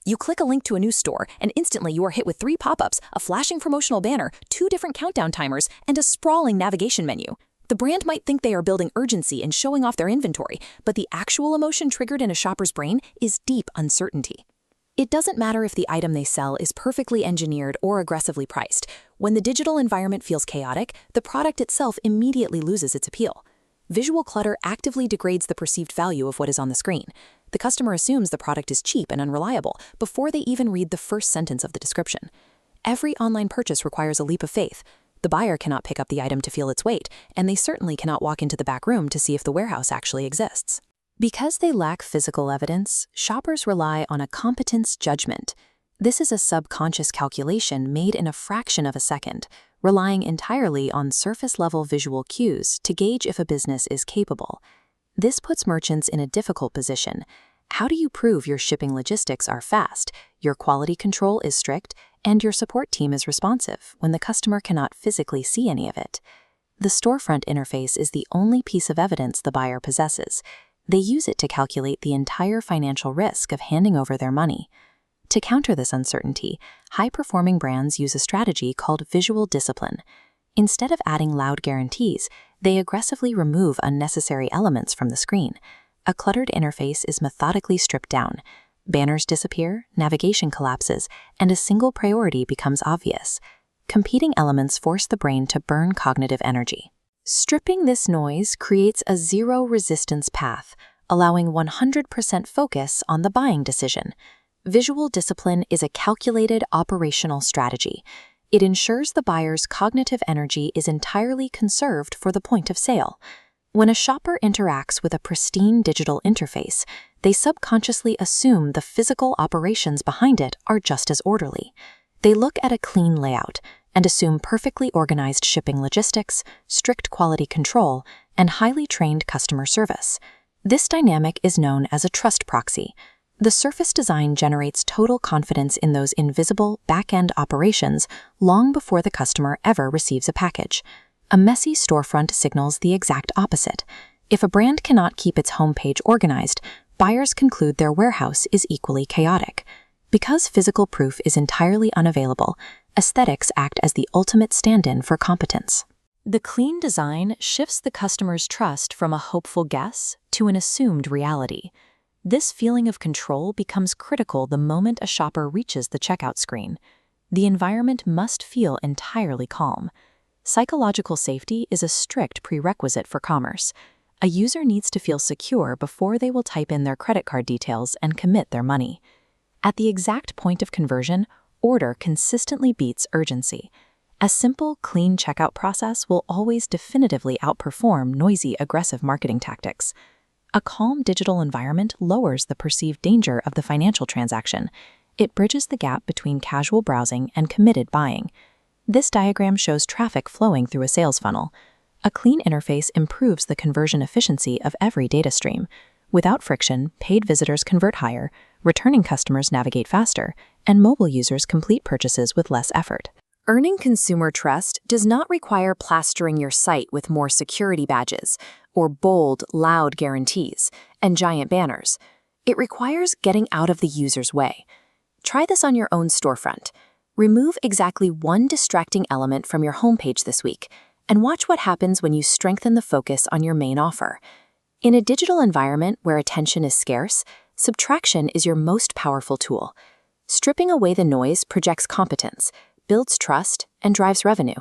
You click a link to a new store, and instantly you are hit with 3 pop-ups, a flashing promotional banner, 2 different countdown timers, and a sprawling navigation menu. The brand might think they are building urgency and showing off their inventory, but the actual emotion triggered in a shopper's brain is deep uncertainty. It doesn't matter if the item they sell is perfectly engineered or aggressively priced. When the digital environment feels chaotic, the product itself immediately loses its appeal. Visual clutter actively degrades the perceived value of what is on the screen. The customer assumes the product is cheap and unreliable before they even read the first sentence of the description. Every online purchase requires a leap of faith. The buyer cannot pick up the item to feel its weight, and they certainly cannot walk into the back room to see if the warehouse actually exists. Because they lack physical evidence, shoppers rely on a competence judgment. This is a subconscious calculation made in a fraction of a second, relying entirely on surface-level visual cues to gauge if a business is capable. This puts merchants in a difficult position. How do you prove your shipping logistics are fast, your quality control is strict, and your support team is responsive when the customer cannot physically see any of it? The storefront interface is the only piece of evidence the buyer possesses. They use it to calculate the entire financial risk of handing over their money. To counter this uncertainty, high-performing brands use a strategy called visual discipline. Instead of adding loud guarantees, they aggressively remove unnecessary elements from the screen. A cluttered interface is methodically stripped down. Banners disappear, navigation collapses, and a single priority becomes obvious. Competing elements force the brain to burn cognitive energy. Stripping this noise creates a zero-resistance path, allowing 100% focus on the buying decision. Visual discipline is a calculated operational strategy. It ensures the buyer's cognitive energy is entirely conserved for the point of sale. When a shopper interacts with a pristine digital interface, they subconsciously assume the physical operations behind it are just as orderly. They look at a clean layout and assume perfectly organized shipping logistics, strict quality control, and highly trained customer service. This dynamic is known as a trust proxy. The surface design generates total confidence in those invisible back-end operations long before the customer ever receives a package. A messy storefront signals the exact opposite. If a brand cannot keep its homepage organized, buyers conclude their warehouse is equally chaotic. Because physical proof is entirely unavailable, aesthetics act as the ultimate stand-in for competence. The clean design shifts the customer's trust from a hopeful guess to an assumed reality. This feeling of control becomes critical the moment a shopper reaches the checkout screen. The environment must feel entirely calm. Psychological safety is a strict prerequisite for commerce. A user needs to feel secure before they will type in their credit card details and commit their money. At the exact point of conversion, order consistently beats urgency. A simple, clean checkout process will always definitively outperform noisy, aggressive marketing tactics. A calm digital environment lowers the perceived danger of the financial transaction. It bridges the gap between casual browsing and committed buying. This diagram shows traffic flowing through a sales funnel. A clean interface improves the conversion efficiency of every data stream. Without friction, paid visitors convert higher, returning customers navigate faster, and mobile users complete purchases with less effort. Earning consumer trust does not require plastering your site with more security badges or bold, loud guarantees and giant banners. It requires getting out of the user's way. Try this on your own storefront. Remove exactly one distracting element from your homepage this week, and watch what happens when you strengthen the focus on your main offer. In a digital environment where attention is scarce, subtraction is your most powerful tool. Stripping away the noise projects competence, builds trust, and drives revenue.